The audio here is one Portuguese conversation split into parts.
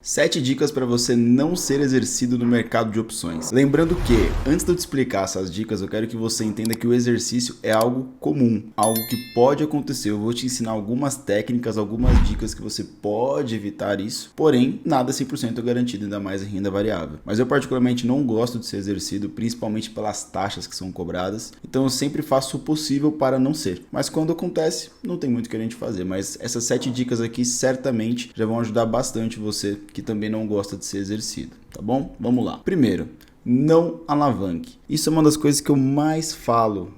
7 dicas para você não ser exercido no mercado de opções. Lembrando que, antes de eu te explicar essas dicas, eu quero que você entenda que o exercício é algo comum, algo que pode acontecer. Eu vou te ensinar algumas técnicas, algumas dicas que você pode evitar isso, porém, nada 100% garantido, ainda mais em renda variável. Mas eu particularmente não gosto de ser exercido, principalmente pelas taxas que são cobradas, então eu sempre faço o possível para não ser. Mas quando acontece, não tem muito o que a gente fazer, mas essas 7 dicas aqui certamente já vão ajudar bastante você que também não gosta de ser exercido, tá bom? Vamos lá. Primeiro, não alavanque. Isso é uma das coisas que eu mais falo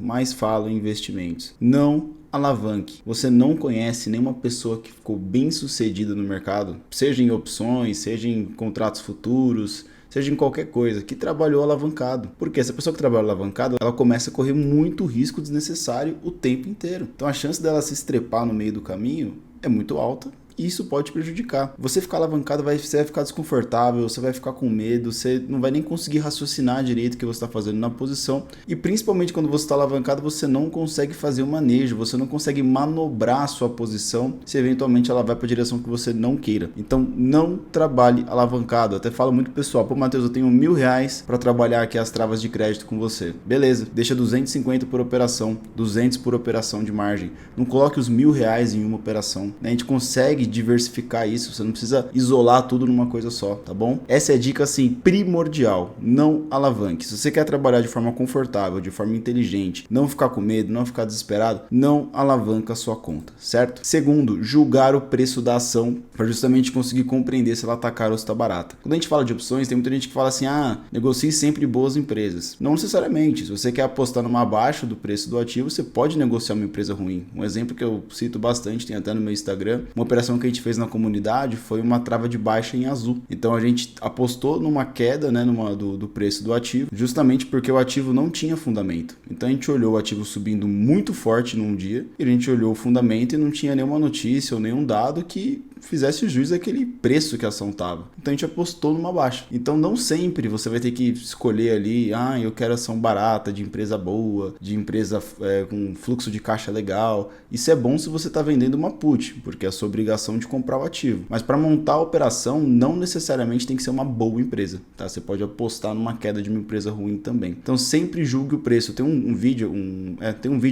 em investimentos. Não alavanque. Você não conhece nenhuma pessoa que ficou bem sucedida no mercado, seja em opções, seja em contratos futuros, seja em qualquer coisa, que trabalhou alavancado. Porque essa pessoa que trabalha alavancado, ela começa a correr muito risco desnecessário o tempo inteiro. Então a chance dela se estrepar no meio do caminho é muito alta. Isso pode te prejudicar. Você ficar alavancado, você vai ficar desconfortável, você vai ficar com medo, você não vai nem conseguir raciocinar direito o que você está fazendo na posição. E principalmente quando você está alavancado, você não consegue fazer o manejo, você não consegue manobrar a sua posição se eventualmente ela vai para a direção que você não queira. Então não trabalhe alavancado. Eu até falo muito pessoal, pô Matheus, eu tenho R$1.000 para trabalhar aqui as travas de crédito com você. Beleza, deixa 250 por operação, 200 por operação de margem. Não coloque os R$1.000 em uma operação. A gente consegue diversificar isso, você não precisa isolar tudo numa coisa só, tá bom? Essa é a dica assim primordial, não alavanque. Se você quer trabalhar de forma confortável, de forma inteligente, não ficar com medo, não ficar desesperado, não alavanca a sua conta, certo? Segundo, julgar o preço da ação para justamente conseguir compreender se ela tá cara ou se tá barata. Quando a gente fala de opções, tem muita gente que fala assim, negocie sempre boas empresas. Não necessariamente, se você quer apostar numa abaixo do preço do ativo, você pode negociar uma empresa ruim. Um exemplo que eu cito bastante, tem até no meu Instagram, uma operação que a gente fez na comunidade foi uma trava de baixa em azul. Então a gente apostou numa queda, né, do preço do ativo, justamente porque o ativo não tinha fundamento. Então a gente olhou o ativo subindo muito forte num dia, e a gente olhou o fundamento e não tinha nenhuma notícia ou nenhum dado que fizesse jus àquele preço que a ação estava. Então a gente apostou numa baixa. Então não sempre você vai ter que escolher ali, eu quero ação barata, de empresa boa, de empresa com fluxo de caixa legal. Isso é bom se você está vendendo uma put, porque é a sua obrigação de comprar o ativo. Mas para montar a operação, não necessariamente tem que ser uma boa empresa, tá? Você pode apostar numa queda de uma empresa ruim também. Então sempre julgue o preço. Tem um vídeo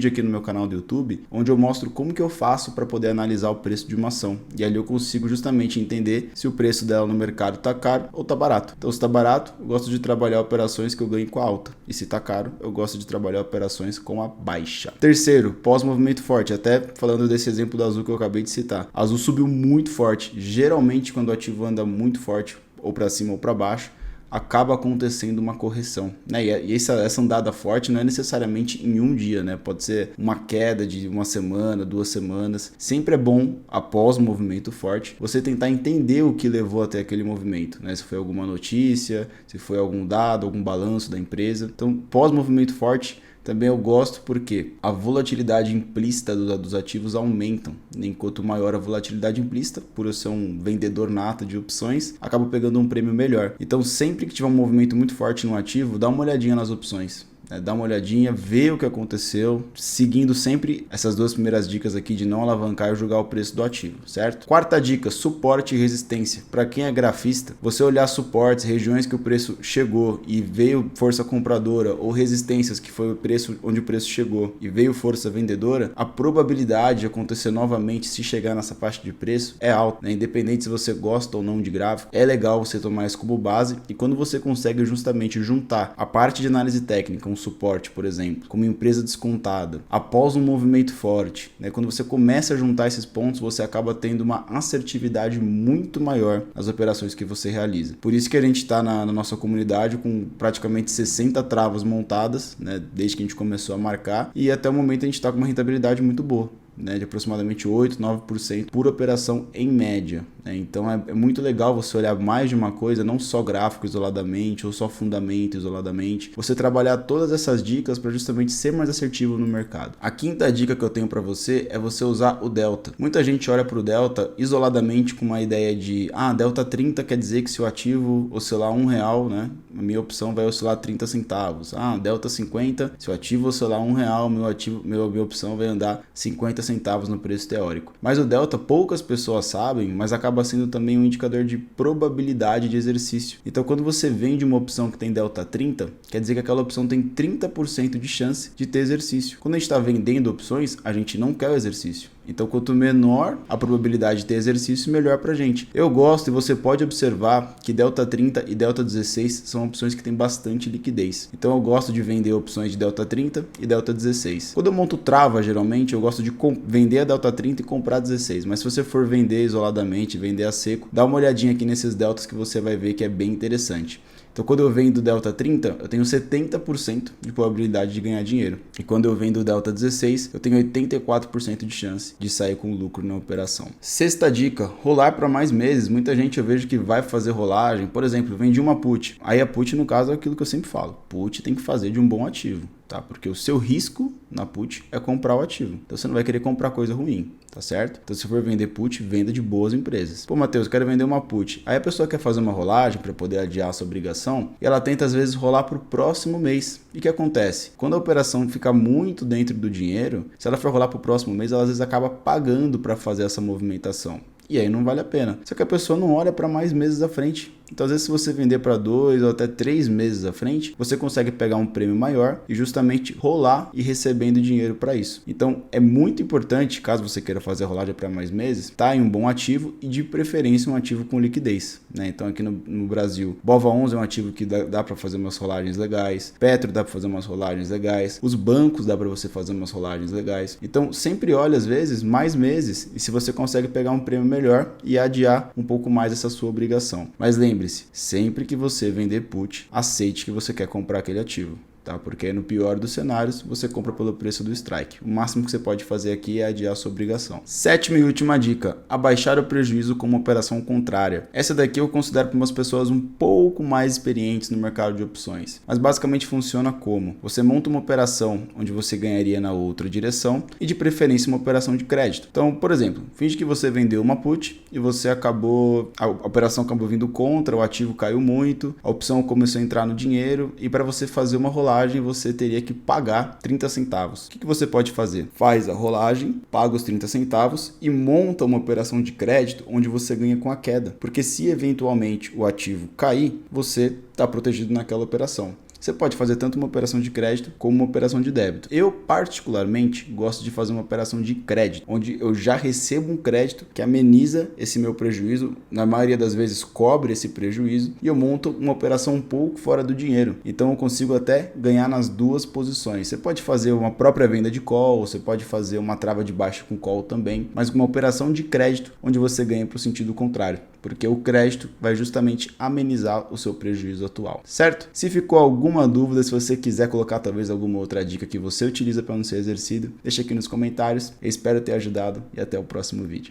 aqui no meu canal do YouTube, onde eu mostro como que eu faço para poder analisar o preço de uma ação. E ali eu consigo justamente entender se o preço dela no mercado está caro ou está barato. Então se está barato, eu gosto de trabalhar operações que eu ganho com a alta. E se está caro, eu gosto de trabalhar operações com a baixa. Terceiro, pós-movimento forte. Até falando desse exemplo do azul que eu acabei de citar. A azul subiu muito forte. Geralmente quando o ativo anda muito forte, ou para cima ou para baixo, acaba acontecendo uma correção, né? E essa andada forte não é necessariamente em um dia, né? Pode ser uma queda de uma semana, 2 semanas. Sempre é bom, após o movimento forte, você tentar entender o que levou até aquele movimento, né? Se foi alguma notícia, se foi algum dado, algum balanço da empresa. Então, pós-movimento forte, também eu gosto porque a volatilidade implícita dos ativos aumentam. Enquanto maior a volatilidade implícita, por eu ser um vendedor nato de opções, acabo pegando um prêmio melhor. Então sempre que tiver um movimento muito forte no ativo, dá uma olhadinha nas opções. Dá uma olhadinha, vê o que aconteceu, seguindo sempre essas 2 primeiras dicas aqui de não alavancar e julgar o preço do ativo, certo? Quarta dica, suporte e resistência. Para quem é grafista, você olhar suportes, regiões que o preço chegou e veio força compradora, ou resistências que foi o preço onde o preço chegou e veio força vendedora, a probabilidade de acontecer novamente se chegar nessa faixa de preço é alta, né? Independente se você gosta ou não de gráfico, é legal você tomar isso como base, e quando você consegue justamente juntar a parte de análise técnica, suporte, por exemplo, como empresa descontada, após um movimento forte, né? Quando você começa a juntar esses pontos, você acaba tendo uma assertividade muito maior nas operações que você realiza. Por isso que a gente está na nossa comunidade com praticamente 60 travas montadas, né? Desde que a gente começou a marcar, e até o momento a gente está com uma rentabilidade muito boa, né, de aproximadamente 8, 9% por operação em média. Então é muito legal você olhar mais de uma coisa, não só gráfico isoladamente ou só fundamento isoladamente. Você trabalhar todas essas dicas para justamente ser mais assertivo no mercado. A quinta dica que eu tenho para você é você usar o delta. Muita gente olha para o delta isoladamente com uma ideia de delta 30 quer dizer que se o ativo oscilar R$1, né, a minha opção vai oscilar 30 centavos. Delta 50, se o ativo oscilar R$1, minha opção vai andar 50 centavos no preço teórico. Mas o delta poucas pessoas sabem, mas acaba acaba sendo também um indicador de probabilidade de exercício. Então, quando você vende uma opção que tem delta 30, quer dizer que aquela opção tem 30% de chance de ter exercício. Quando a gente está vendendo opções, a gente não quer o exercício. Então, quanto menor a probabilidade de ter exercício, melhor para a gente. Eu gosto, e você pode observar que delta 30 e delta 16 são opções que têm bastante liquidez. Então, eu gosto de vender opções de delta 30 e delta 16. Quando eu monto trava, geralmente, eu gosto de vender a delta 30 e comprar 16. Mas se você for vender isoladamente, vender a seco, dá uma olhadinha aqui nesses deltas que você vai ver que é bem interessante. Então, quando eu vendo delta 30, eu tenho 70% de probabilidade de ganhar dinheiro. E quando eu vendo delta 16, eu tenho 84% de chance de sair com lucro na operação. Sexta dica, rolar para mais meses. Muita gente eu vejo que vai fazer rolagem. Por exemplo, vendi uma put. Aí a put, no caso, é aquilo que eu sempre falo. Put tem que fazer de um bom ativo. Tá? Porque o seu risco na put é comprar o ativo. Então você não vai querer comprar coisa ruim, tá certo? Então se for vender put, venda de boas empresas. Pô, Matheus, eu quero vender uma put. Aí a pessoa quer fazer uma rolagem para poder adiar essa obrigação e ela tenta às vezes rolar para o próximo mês. E o que acontece? Quando a operação fica muito dentro do dinheiro, se ela for rolar para o próximo mês, ela às vezes acaba pagando para fazer essa movimentação. E aí não vale a pena. Só que a pessoa não olha para mais meses à frente. Então, às vezes, se você vender para 2 ou até 3 meses à frente, você consegue pegar um prêmio maior e justamente rolar e recebendo dinheiro para isso. Então, é muito importante, caso você queira fazer a rolagem para mais meses, tá em um bom ativo e de preferência um ativo com liquidez, né? Então, aqui no Brasil, BOVA11 é um ativo que dá para fazer umas rolagens legais, Petro dá para fazer umas rolagens legais, os bancos dá para você fazer umas rolagens legais. Então, sempre olhe, às vezes, mais meses e se você consegue pegar um prêmio melhor e adiar um pouco mais essa sua obrigação. Mas lembre-se, sempre que você vender put, aceite que você quer comprar aquele ativo. Tá? Porque no pior dos cenários, você compra pelo preço do strike. O máximo que você pode fazer aqui é adiar a sua obrigação. Sétima e última dica, abaixar o prejuízo com uma operação contrária. Essa daqui eu considero para umas pessoas um pouco mais experientes no mercado de opções. Mas basicamente funciona como? Você monta uma operação onde você ganharia na outra direção e de preferência uma operação de crédito. Então, por exemplo, finge que você vendeu uma put e você a operação acabou vindo contra, o ativo caiu muito, a opção começou a entrar no dinheiro e para você fazer uma rolagem você teria que pagar 30 centavos. O que você pode fazer? Faz a rolagem, paga os 30 centavos e monta uma operação de crédito onde você ganha com a queda. Porque se eventualmente o ativo cair, você está protegido naquela operação. Você pode fazer tanto uma operação de crédito como uma operação de débito. Eu, particularmente, gosto de fazer uma operação de crédito, onde eu já recebo um crédito que ameniza esse meu prejuízo, na maioria das vezes cobre esse prejuízo, e eu monto uma operação um pouco fora do dinheiro. Então eu consigo até ganhar nas duas posições. Você pode fazer uma própria venda de call, você pode fazer uma trava de baixa com call também, mas uma operação de crédito onde você ganha para o sentido contrário, porque o crédito vai justamente amenizar o seu prejuízo atual, certo? Se ficou alguma dúvida, se você quiser colocar talvez alguma outra dica que você utiliza para não ser exercido, deixa aqui nos comentários. Eu espero ter ajudado e até o próximo vídeo.